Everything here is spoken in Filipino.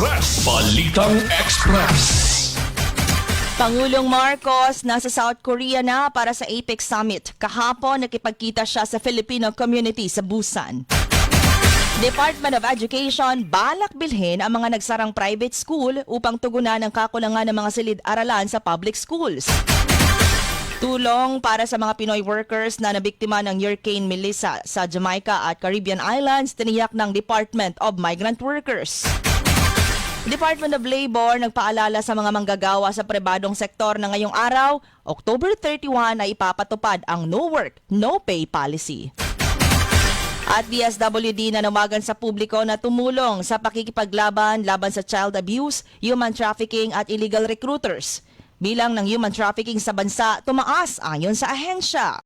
Express. Balitang Express. Pangulong Marcos nasa South Korea na para sa APEC Summit. Kahapon, nakipagkita siya sa Filipino community sa Busan. Department of Education balak bilhin ang mga nagsarang private school upang tugunan ang kakulangan ng mga silid-aralan sa public schools. Tulong para sa mga Pinoy workers na nabiktima ng Hurricane Melissa sa Jamaica at Caribbean Islands, tiniyak ng Department of Migrant Workers. Department of Labor nagpaalala sa mga manggagawa sa pribadong sektor na ngayong araw, October 31, ay ipapatupad ang No Work, No Pay policy. At DSWD nanawagan sa publiko na tumulong sa pakikipaglaban laban sa child abuse, human trafficking at illegal recruiters. Bilang ng human trafficking sa bansa, tumaas ayon sa ahensya.